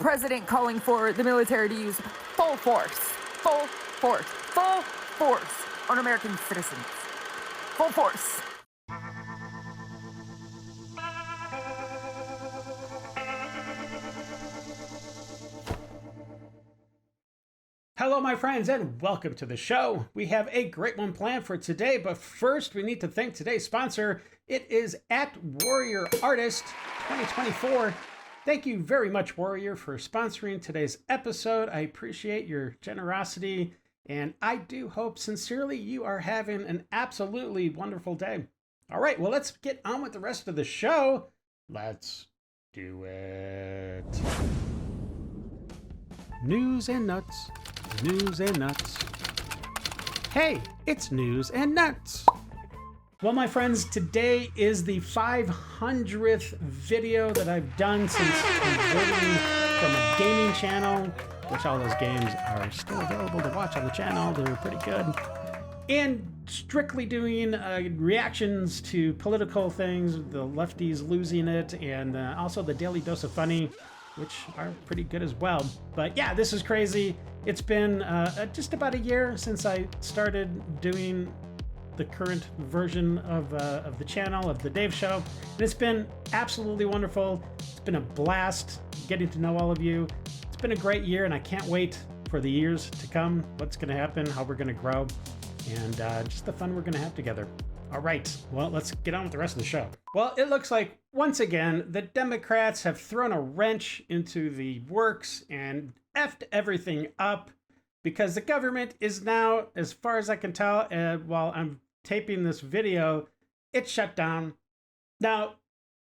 president calling for the military to use full force on American citizens. Full force. Hello, my friends, and welcome to the show. We have a great one planned for today, but first we need to thank today's sponsor. It is @WarriorArtist 2024. Thank you very much, Warrior, for sponsoring today's episode. I appreciate your generosity, and I do hope sincerely you are having an absolutely wonderful day. All right, well, let's get on with the rest of the show. Let's do it. News and nuts. News and nuts. Hey, it's news and nuts. Well, my friends, today is the 500th video that I've done since converting from a gaming channel, which all those games are still available to watch on the channel. They're pretty good. And strictly doing reactions to political things, the lefties losing it, and also the Daily Dose of Funny, which are pretty good as well. But yeah, this is crazy. It's been just about a year since I started doing the current version of the channel, of the Dave Show. And it's been absolutely wonderful. It's been a blast getting to know all of you. It's been a great year, and I can't wait for the years to come, what's gonna happen, how we're gonna grow, and just the fun we're gonna have together. All right, well, let's get on with the rest of the show. Well, it looks like, once again, the Democrats have thrown a wrench into the works and effed everything up because the government is now, as far as I can tell, while I'm taping this video, it's shut down. Now,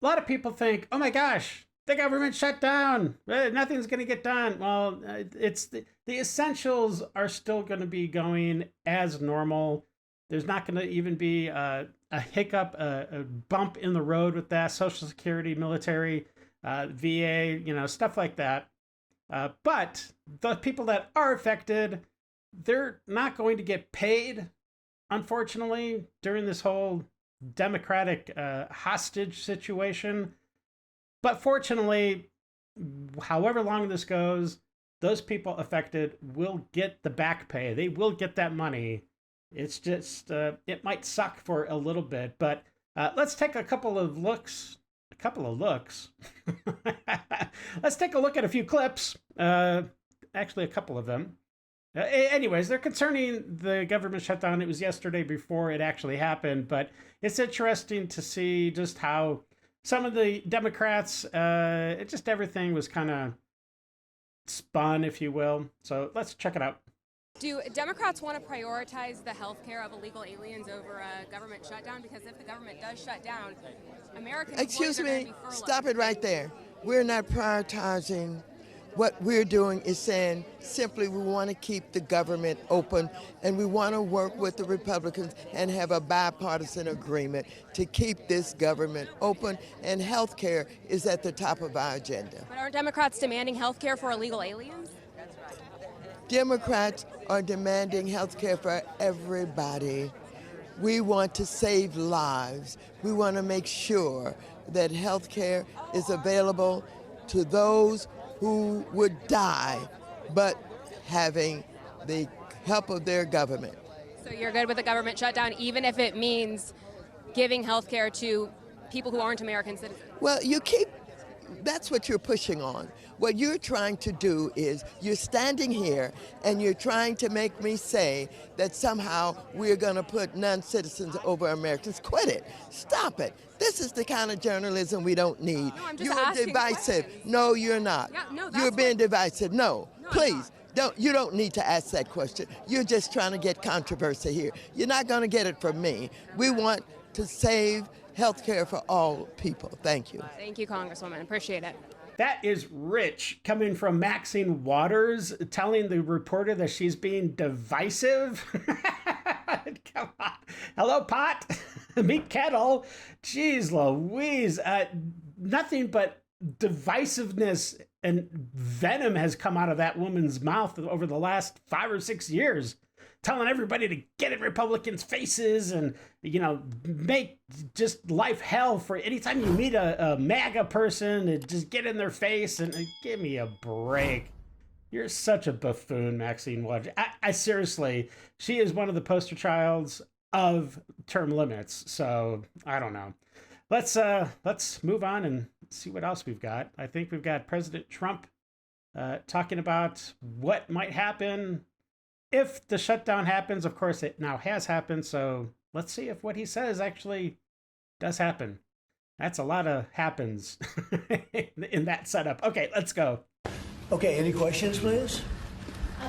a lot of people think, oh my gosh, the government shut down. Nothing's going to get done. Well, it's the essentials are still going to be going as normal. There's not going to even be a hiccup, a bump in the road with that. Social Security, military, VA, stuff like that. But the people that are affected, they're not going to get paid, unfortunately, during this whole Democratic hostage situation. But fortunately, however long this goes, those people affected will get the back pay. They will get that money. It's just, it might suck for a little bit, but let's take a couple of looks. Let's take a look at a few clips. Actually, a couple of them. Anyways, they're concerning the government shutdown. It was yesterday before it actually happened, but it's interesting to see just how some of the Democrats, just everything was kind of spun, if you will. So let's check it out. Do Democrats want to prioritize the health care of illegal aliens over a government shutdown? Because if the government does shut down, American Excuse employees are going to me, be furloughed. stop it right there. We're not prioritizing. What we're doing is saying simply we want to keep the government open, and we want to work with the Republicans and have a bipartisan agreement to keep this government open, and health care is at the top of our agenda. But aren't Democrats demanding health care for illegal aliens? Democrats are demanding health care for everybody. We want to save lives. We want to make sure that health care is available to those who would die, but having the help of their government. So you're good with the government shutdown, even if it means giving health care to people who aren't American citizens? Well, that's what you're pushing on. What you're trying to do is you're standing here and you're trying to make me say that somehow we're going to put non-citizens over Americans. Quit it. Stop it. This is the kind of journalism we don't need. No, I'm just You're asking divisive. questions. No, you're not. Yeah, no, that's you're being what- divisive. No, No, I'm please. You don't need to ask that question. You're just trying to get controversy here. You're not going to get it from me. We want to save health care for all people. Thank you. Thank you, Congresswoman. Appreciate it. That is rich, coming from Maxine Waters, telling the reporter that she's being divisive. Come on. Hello, pot. Meet kettle. Jeez Louise. Nothing but divisiveness and venom has come out of that woman's mouth over the last 5 or 6 years. telling everybody to get in Republicans' faces and, you know, make just life hell for anytime you meet a MAGA person, and just get in their face and give me a break. You're such a buffoon, Maxine Waters. I seriously, she is one of the poster childs of term limits. So I don't know. Let's move on and see what else we've got. I think we've got President Trump talking about what might happen if the shutdown happens. Of course, it now has happened. So let's see if what he says actually does happen. That's a lot of happens in that setup. Okay, let's go. Okay, any questions, please?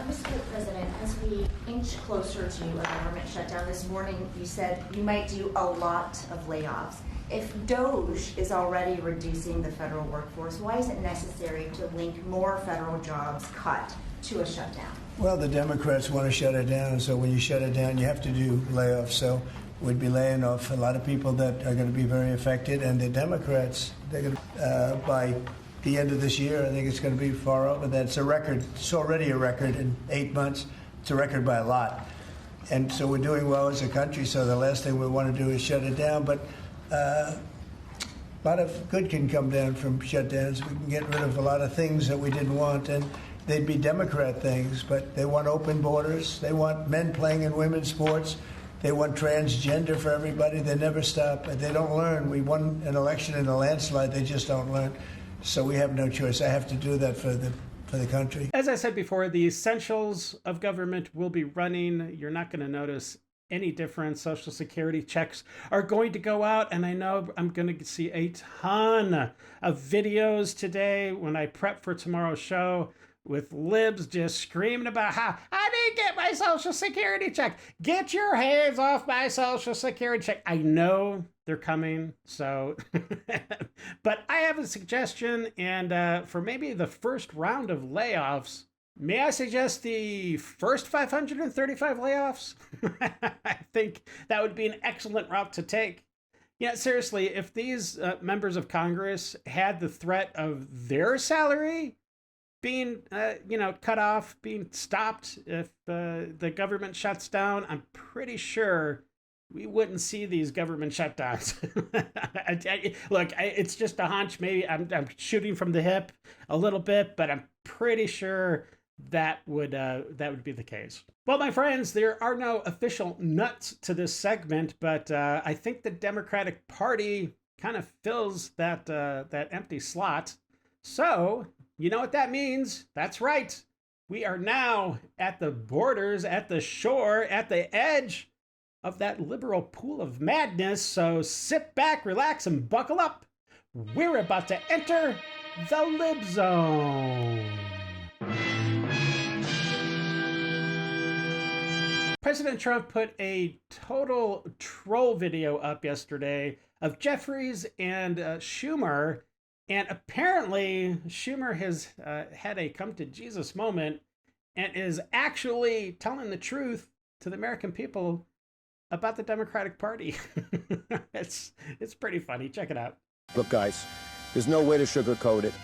Mr. President, as we inch closer to a government shutdown this morning, you said you might do a lot of layoffs. If DOGE is already reducing the federal workforce, why is it necessary to link more federal jobs cut to a shutdown? Well, the Democrats want to shut it down, so when you shut it down, you have to do layoffs. So we'd be laying off a lot of people that are going to be very affected, and the Democrats, they're going to, by the end of this year, I think it's going to be far over that. It's a record. It's already a record in 8 months. It's a record by a lot. And so we're doing well as a country, so the last thing we want to do is shut it down. But a lot of good can come down from shutdowns. We can get rid of a lot of things that we didn't want, and they'd be Democrat things, but they want open borders. They want men playing in women's sports. They want transgender for everybody. They never stop. They don't learn. We won an election in a landslide. They just don't learn. So we have no choice. I have to do that for the country. As I said before, the essentials of government will be running. You're not going to notice any difference. Social Security checks are going to go out, and I know I'm going to see a ton of videos today when I prep for tomorrow's show with libs just screaming about how I didn't get my Social Security check. Get your hands off my Social Security check. I know they're coming, so but I have a suggestion, and for maybe the first round of layoffs, may I suggest the first 535 layoffs? I think that would be an excellent route to take. Yeah, seriously, if these members of Congress had the threat of their salary being, cut off, being stopped if the government shuts down, I'm pretty sure we wouldn't see these government shutdowns. Look, it's just a hunch. Maybe I'm shooting from the hip a little bit, but I'm pretty sure that would be the case. Well, my friends, there are no official nuts to this segment, but I think the Democratic Party kind of fills that empty slot. So you know what that means? That's right. We are now at the borders, at the shore, at the edge of that liberal pool of madness. So sit back, relax, and buckle up. We're about to enter the lib zone. President Trump put a total troll video up yesterday of Jeffries and Schumer. And apparently, Schumer has had a come to Jesus moment and is actually telling the truth to the American people about the Democratic Party. It's pretty funny. Check it out. Look, guys, there's no way to sugarcoat it.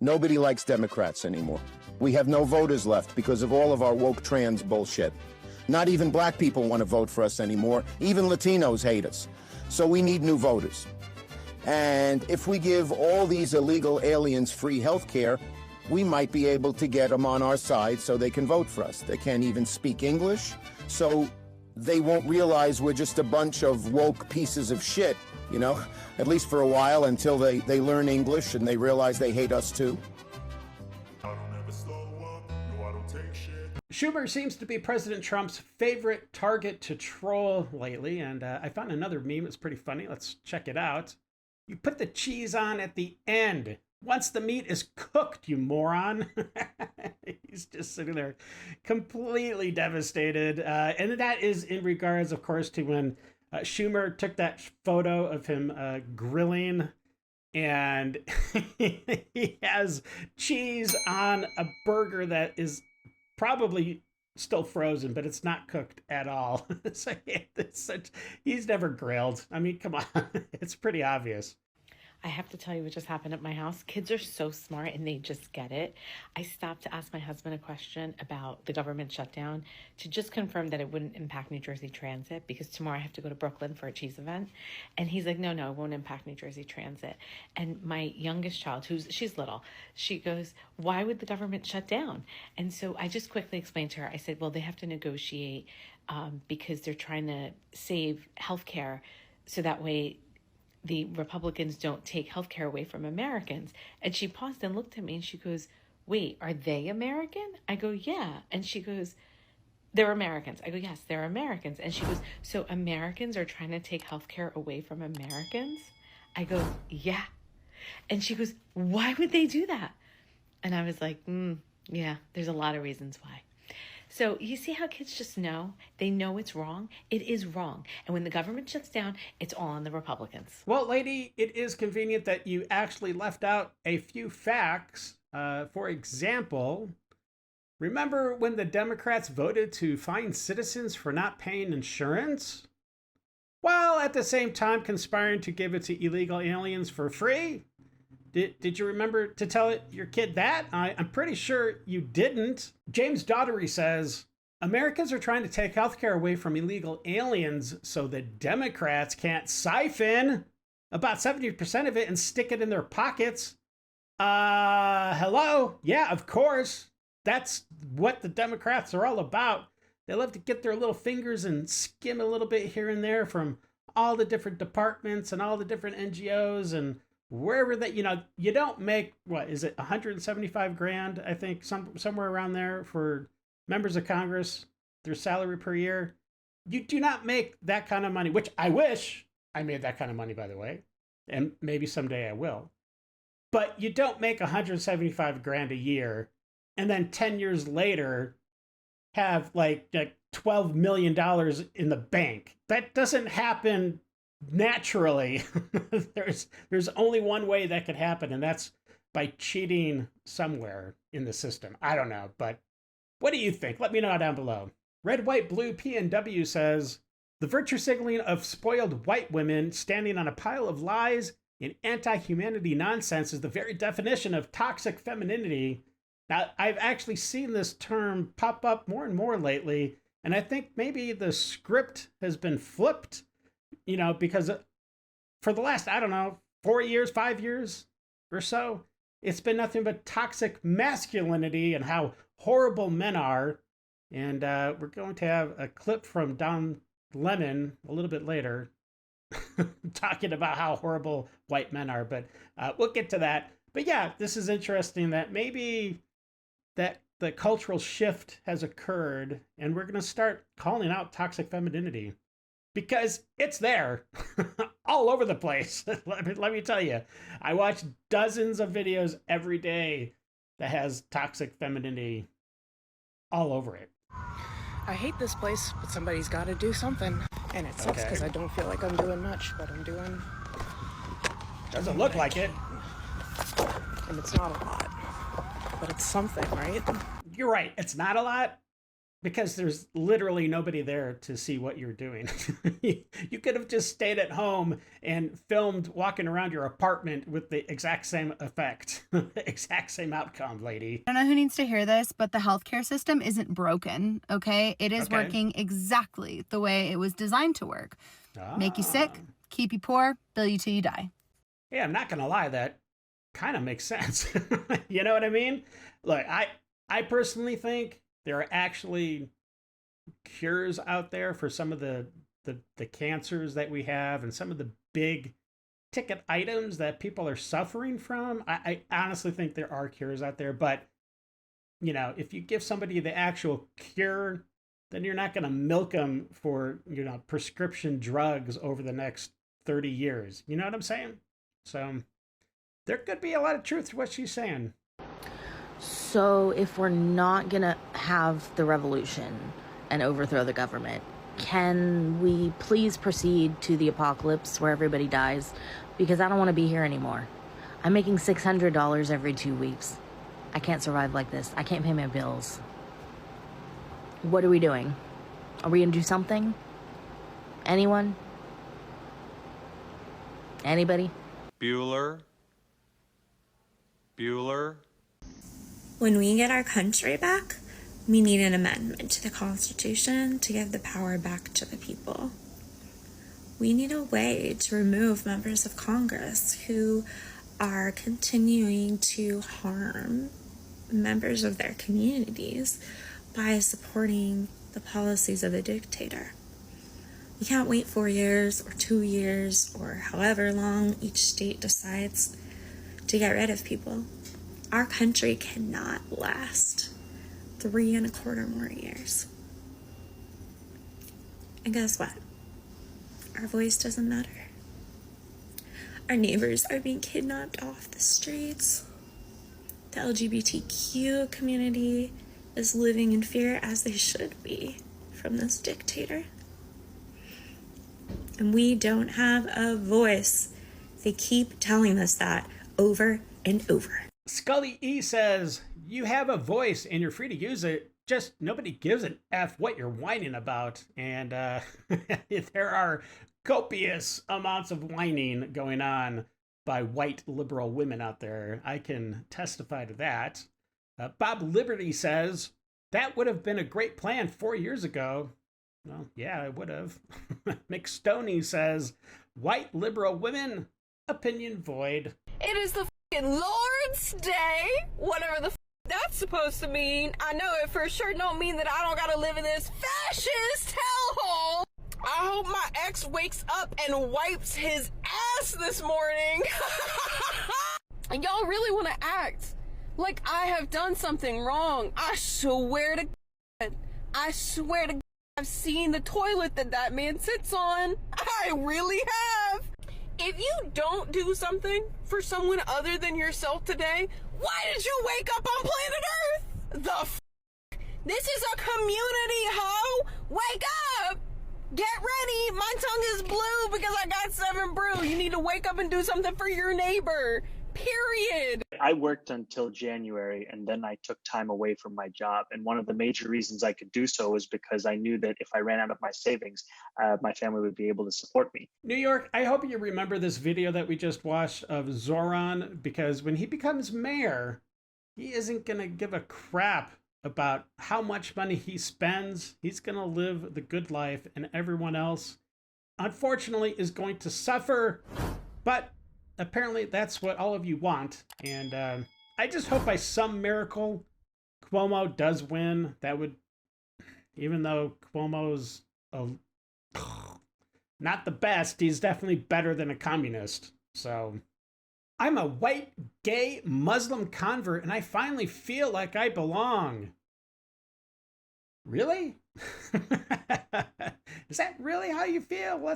Nobody likes Democrats anymore. We have no voters left because of all of our woke trans bullshit. Not even black people want to vote for us anymore. Even Latinos hate us. So we need new voters. And if we give all these illegal aliens free health care, we might be able to get them on our side so they can vote for us. They can't even speak English, so they won't realize we're just a bunch of woke pieces of shit, you know, at least for a while until they learn English and they realize they hate us too. Schumer seems to be President Trump's favorite target to troll lately, and I found another meme that's pretty funny. Let's check it out. You put the cheese on at the end. Once the meat is cooked, you moron. He's just sitting there completely devastated. And that is in regards, of course, to when Schumer took that photo of him grilling, and he has cheese on a burger that is probably still frozen, but it's not cooked at all. He's never grilled. I mean, come on. It's pretty obvious. I have to tell you what just happened at my house. Kids are so smart and they just get it. I stopped to ask my husband a question about the government shutdown to just confirm that it wouldn't impact New Jersey Transit, because tomorrow I have to go to Brooklyn for a cheese event. And he's like, no, it won't impact New Jersey Transit. And my youngest child, she's little, she goes, why would the government shut down? And so I just quickly explained to her, I said, well, they have to negotiate because they're trying to save healthcare so that way the Republicans don't take healthcare away from Americans. And she paused and looked at me and she goes, wait, are they American? I go, yeah. And she goes, they're Americans. I go, yes, they're Americans. And she goes, so Americans are trying to take healthcare away from Americans? I go, yeah. And she goes, why would they do that? And I was like, yeah, there's a lot of reasons why. So you see how kids just know? They know it's wrong. It is wrong. And when the government shuts down, it's all on the Republicans. Well, lady, it is convenient that you actually left out a few facts. For example, remember when the Democrats voted to fine citizens for not paying insurance? While at the same time conspiring to give it to illegal aliens for free? Did you remember to tell your kid that? I'm pretty sure you didn't. James Daughtery says, Americans are trying to take healthcare away from illegal aliens so the Democrats can't siphon about 70% of it and stick it in their pockets. Hello? Yeah, of course. That's what the Democrats are all about. They love to get their little fingers and skim a little bit here and there from all the different departments and all the different NGOs and wherever that, you don't make, what is it, 175 grand, I think, somewhere around there for members of Congress, their salary per year. You do not make that kind of money, which I wish I made that kind of money, by the way, and maybe someday I will. But you don't make 175 grand a year and then 10 years later have like $12 million in the bank. That doesn't happen naturally. There's only one way that could happen, and that's by cheating somewhere in the system. I don't know, but what do you think? Let me know down below. Red, White, Blue PNW says, the virtue signaling of spoiled white women standing on a pile of lies and anti-humanity nonsense is the very definition of toxic femininity. Now, I've actually seen this term pop up more and more lately, and I think maybe the script has been flipped, because for the last, 4 years, 5 years or so, it's been nothing but toxic masculinity and how horrible men are. And we're going to have a clip from Don Lemon a little bit later talking about how horrible white men are, but we'll get to that. But yeah, this is interesting that maybe that the cultural shift has occurred and we're going to start calling out toxic femininity. Because it's there all over the place. Let me tell you, I watch dozens of videos every day that has toxic femininity all over it. I hate this place, but somebody's got to do something. And it sucks because I don't feel like I'm doing much, but I'm doing... Doesn't look like it. And it's not a lot, but it's something, right? You're right. It's not a lot. Because there's literally nobody there to see what you're doing. You could have just stayed at home and filmed walking around your apartment with the exact same effect, the exact same outcome, lady. I don't know who needs to hear this, but the healthcare system isn't broken, okay? It is working exactly the way it was designed to work. Make you sick, keep you poor, bill you till you die. Yeah, I'm not going to lie, that kind of makes sense. You know what I mean? Look, I personally think there are actually cures out there for some of the cancers that we have and some of the big ticket items that people are suffering from. I honestly think there are cures out there, but if you give somebody the actual cure, then you're not going to milk them for, prescription drugs over the next 30 years. You know what I'm saying? So there could be a lot of truth to what she's saying. So if we're not going to have the revolution and overthrow the government, can we please proceed to the apocalypse where everybody dies? Because I don't want to be here anymore. I'm making $600 every 2 weeks. I can't survive like this. I can't pay my bills. What are we doing? Are we going to do something? Anyone? Anybody? Bueller. When we get our country back, we need an amendment to the Constitution to give the power back to the people. We need a way to remove members of Congress who are continuing to harm members of their communities by supporting the policies of a dictator. We can't wait 4 years or 2 years or however long each state decides to get rid of people. Our country cannot last 3.25 more years. And guess what? Our voice doesn't matter. Our neighbors are being kidnapped off the streets. The LGBTQ community is living in fear, as they should be, from this dictator. And we don't have a voice. They keep telling us that over and over. Scully E says, you have a voice and you're free to use it. Just nobody gives an F what you're whining about. And there are copious amounts of whining going on by white liberal women out there. I can testify to that. Bob Liberty says, that would have been a great plan 4 years ago. Well, yeah, it would have. McStoney says, white liberal women, opinion void. It is the fucking Lord's Day, whatever the that's supposed to mean. I know it for sure don't mean that I don't gotta live in this fascist hellhole. I hope my ex wakes up and wipes his ass this morning. And y'all really want to act like I have done something wrong. I swear to God, I've seen the toilet that man sits on. I really have. If you don't do something for someone other than yourself today, why did you wake up on planet Earth? This is a community, ho! Wake up! Get ready! My tongue is blue because I got 7 brew. You need to wake up and do something for your neighbor. Period. I worked until January, and then I took time away from my job. And one of the major reasons I could do so was because I knew that if I ran out of my savings, my family would be able to support me. New York, I hope you remember this video that we just watched of Zoran, because when he becomes mayor, he isn't going to give a crap about how much money he spends. He's going to live the good life, and everyone else, unfortunately, is going to suffer. But apparently that's what all of you want. And I just hope by some miracle Cuomo does win. That would, even though Cuomo's not the best, he's definitely better than a communist. So I'm a white, gay, Muslim convert, and I finally feel like I belong. Really? Is that really how you feel?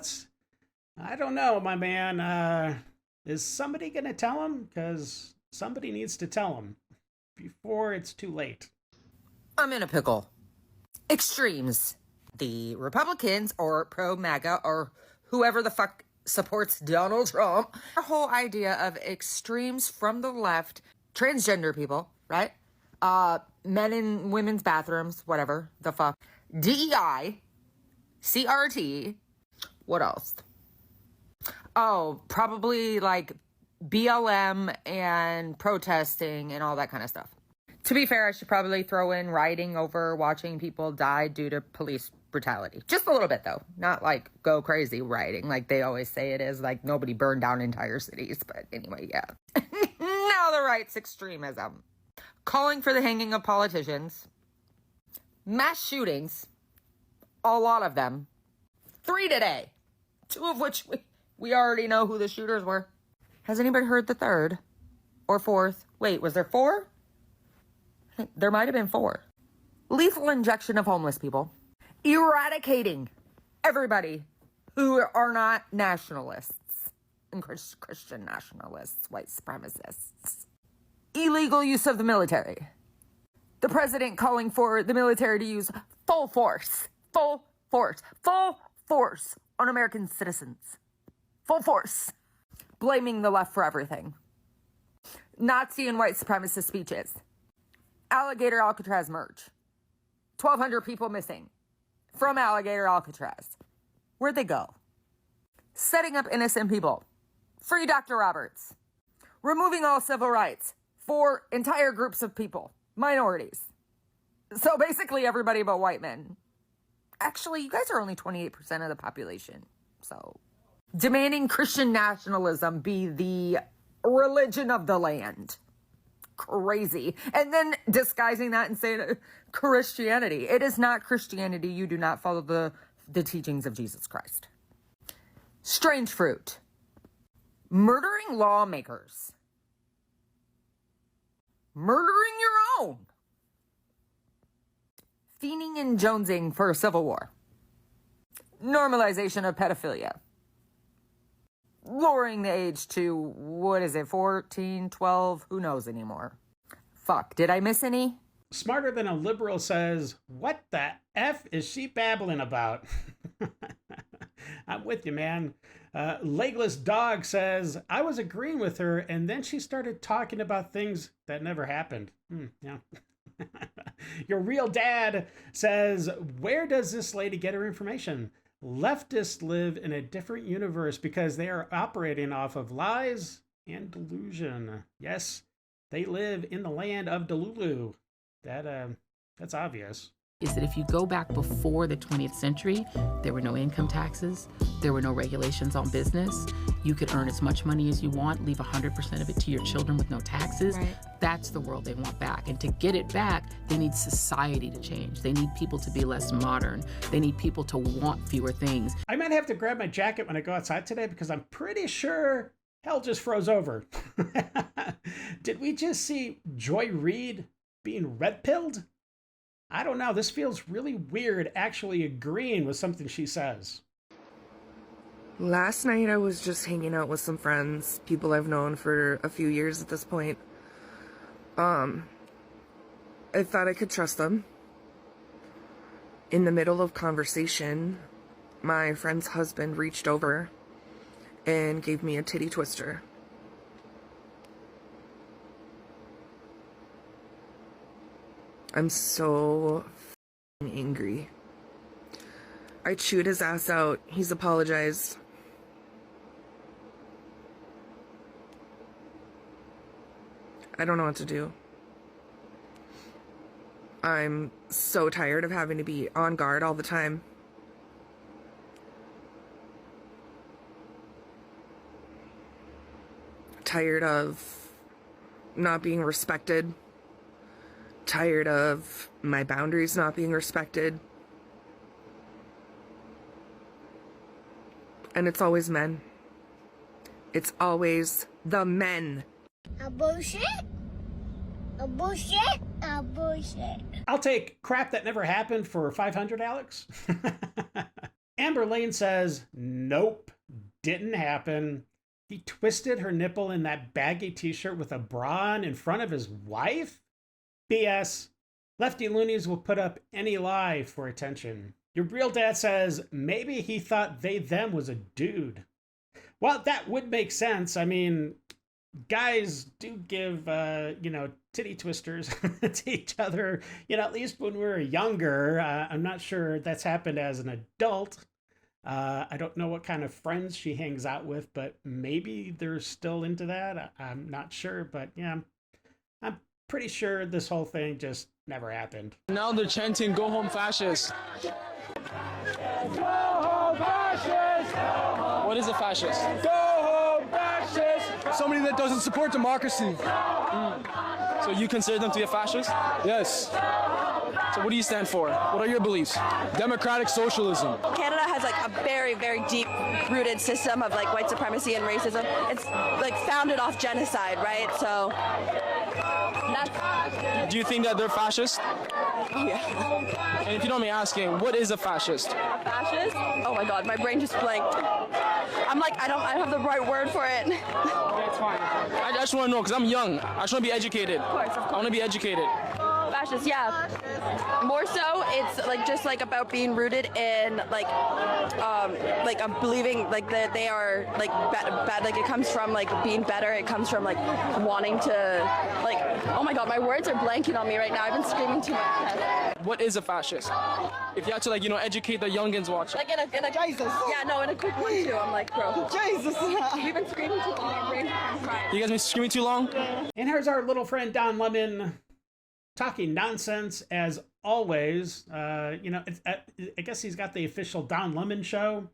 I don't know, my man. Is somebody going to tell him? Because somebody needs to tell him before it's too late. I'm in a pickle. Extremes. The Republicans or pro-MAGA or whoever the fuck supports Donald Trump. The whole idea of extremes from the left, transgender people, right? Men in women's bathrooms, whatever the fuck. DEI, CRT, what else? Oh, probably like BLM and protesting and all that kind of stuff. To be fair, I should probably throw in rioting over watching people die due to police brutality. Just a little bit, though. Not like go crazy rioting like they always say it is. Like nobody burned down entire cities. But anyway, yeah. Now the right's extremism. Calling for the hanging of politicians. Mass shootings. A lot of them. 3 today. 2 of which we already know who the shooters were. Has anybody heard the 3rd? Or 4th? Wait, was there 4? There might have been 4. Lethal injection of homeless people. Eradicating everybody who are not nationalists and Christian nationalists, white supremacists. Illegal use of the military. The president calling for the military to use full force on American citizens. Full force. Blaming the left for everything. Nazi and white supremacist speeches. Alligator Alcatraz merge. 1,200 people missing from Alligator Alcatraz. Where'd they go? Setting up innocent people Free Dr. Roberts. Removing all civil rights for entire groups of people, minorities. So basically everybody but white men. Actually, you guys are only 28% of the population. So demanding Christian nationalism be the religion of the land. Crazy. And then disguising that and saying Christianity. It is not Christianity. You do not follow the teachings of Jesus Christ. Strange fruit. Murdering lawmakers. Murdering your own. Fiending and jonesing for a civil war. Normalization of pedophilia. Lowering the age to, 14, 12, who knows anymore. Fuck, did I miss any? Smarter Than a Liberal says, what the F is she babbling about? I'm with you, man. Legless Dog says, I was agreeing with her, and then she started talking about things that never happened. Yeah. Your Real Dad says, where does this lady get her information? Leftists live in a different universe because they are operating off of lies and delusion. Yes, they live in the land of Delulu. That's obvious. Is that if you go back before the 20th century, there were no income taxes, there were no regulations on business. You could earn as much money as you want, leave 100% of it to your children with no taxes. Right. That's the world they want back. And to get it back, they need society to change. They need people to be less modern. They need people to want fewer things. I might have to grab my jacket when I go outside today because I'm pretty sure hell just froze over. Did we just see Joy Reid being red-pilled? I don't know. This feels really weird actually agreeing with something she says. Last night I was just hanging out with some friends, people I've known for a few years at this point. I thought I could trust them. In the middle of conversation, my friend's husband reached over and gave me a titty twister. I'm so angry. I chewed his ass out. He's apologized. I don't know what to do. I'm so tired of having to be on guard all the time. Tired of not being respected. Tired of my boundaries not being respected. And it's always men. It's always the men. A bullshit? A bullshit? A bullshit. I'll take crap that never happened for 500, Alex. Amber Lane says, nope, didn't happen. He twisted her nipple in that baggy t-shirt with a bra on in front of his wife? BS. Lefty loonies will put up any lie for attention. Your Real Dad says, maybe he thought they, them was a dude. Well, that would make sense. I mean, guys do give, titty twisters to each other, at least when we were younger. I'm not sure that's happened as an adult. I don't know what kind of friends she hangs out with, but maybe they're still into that. I'm not sure, but yeah, I'm pretty sure this whole thing just never happened. Now they're chanting, go home fascist. Go home fascist! What is a fascist? Go home fascist! Somebody that doesn't support democracy. So you consider them to be a fascist? Yes. So what do you stand for? What are your beliefs? Democratic socialism. Canada has a very, very deep-rooted system of white supremacy and racism. It's founded off genocide, right? So do you think that they're fascist? Oh yeah. And if you don't mind me asking, what is a fascist? A fascist? Oh my God, my brain just blanked. I'm I don't have the right word for it. Okay, it's fine. I just want to know because I'm young. I just want to be educated. Of course. I want to be educated. Fascist, yeah. More so, it's just about being rooted in believing that they are bad. It comes from being better. It comes from wanting to Oh my God, my words are blanking on me right now. I've been screaming too much. What is a fascist? If you had to, like, educate the youngins watching. Like in a Jesus. Yeah, no, in a quick one too. I'm like, bro. Jesus. We've been screaming too long. Our brains are fried. You guys been screaming too long? And here's our little friend Don Lemon talking nonsense as always. I guess he's got the official Don Lemon show.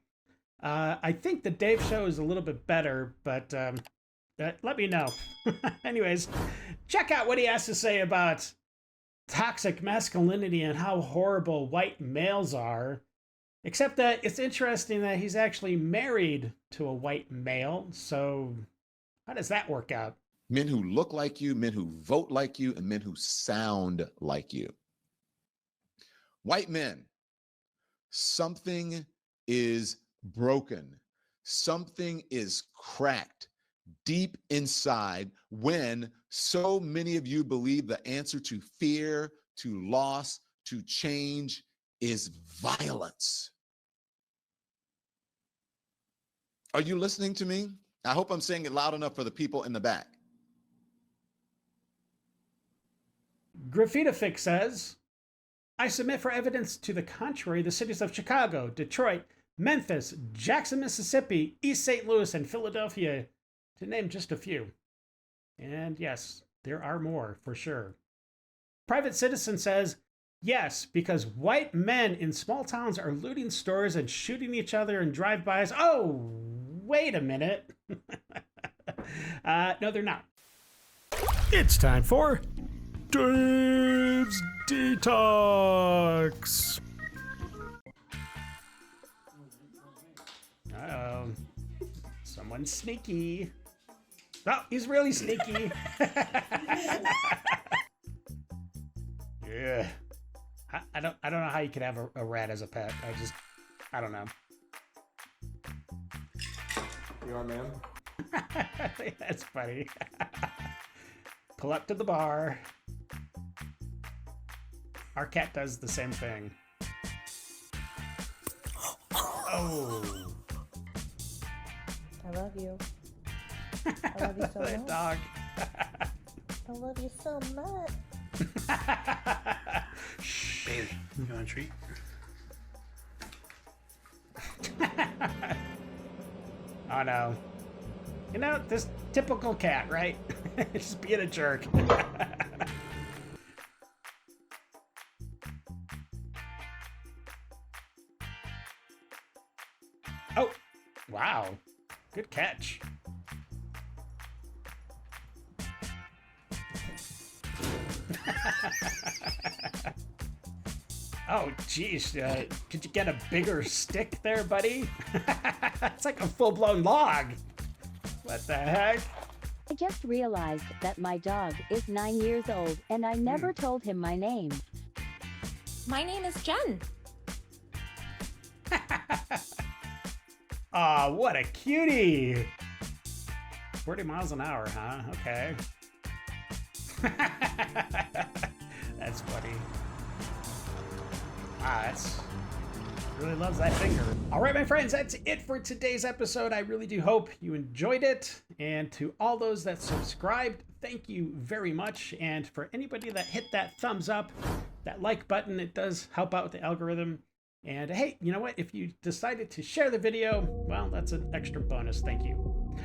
I think the Dave show is a little bit better, but let me know. Anyways, check out what he has to say about toxic masculinity and how horrible white males are. Except that it's interesting that he's actually married to a white male. So how does that work out? Men who look like you, men who vote like you, and men who sound like you. White men, something is broken. Something is cracked deep inside when so many of you believe the answer to fear, to loss, to change is violence. Are you listening to me? I hope I'm saying it loud enough for the people in the back. Graffitafix says, I submit for evidence to the contrary the cities of Chicago, Detroit, Memphis, Jackson, Mississippi, East St. Louis, and Philadelphia, to name just a few. And yes, there are more for sure. Private Citizen says, yes, because white men in small towns are looting stores and shooting each other in drive-bys. Oh, wait a minute. No, they're not. It's time for Dave's Detox. Uh-oh. Someone's sneaky. Oh, he's really sneaky. Yeah. I don't know how you could have a rat as a pet. I don't know. You are, man. That's funny. Pull up to the bar. Our cat does the same thing. Oh. I love you. I love you so much. Dog. I love you so much. Bailey, you want a treat? Oh no. You know, this typical cat, right? Just being a jerk. Oh, wow. Good catch. Oh, geez. Could you get a bigger stick there, buddy? It's like a full-blown log. What the heck? I just realized that my dog is 9 years old, and I never told him my name. My name is Jen. Aw, what a cutie. 40 miles an hour, huh? Okay. That's funny. Wow, that's... really loves that finger. All right, my friends, that's it for today's episode. I really do hope you enjoyed it. And to all those that subscribed, thank you very much. And for anybody that hit that thumbs up, that like button, it does help out with the algorithm. And hey, you know what? If you decided to share the video, well, that's an extra bonus. Thank you.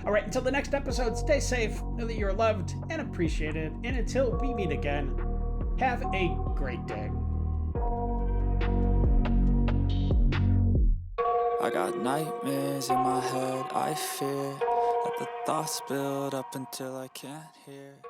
All right, until the next episode, stay safe, know that you're loved and appreciated. And until we meet again, have a great day. I got nightmares in my head, I fear that the thoughts build up until I can't hear.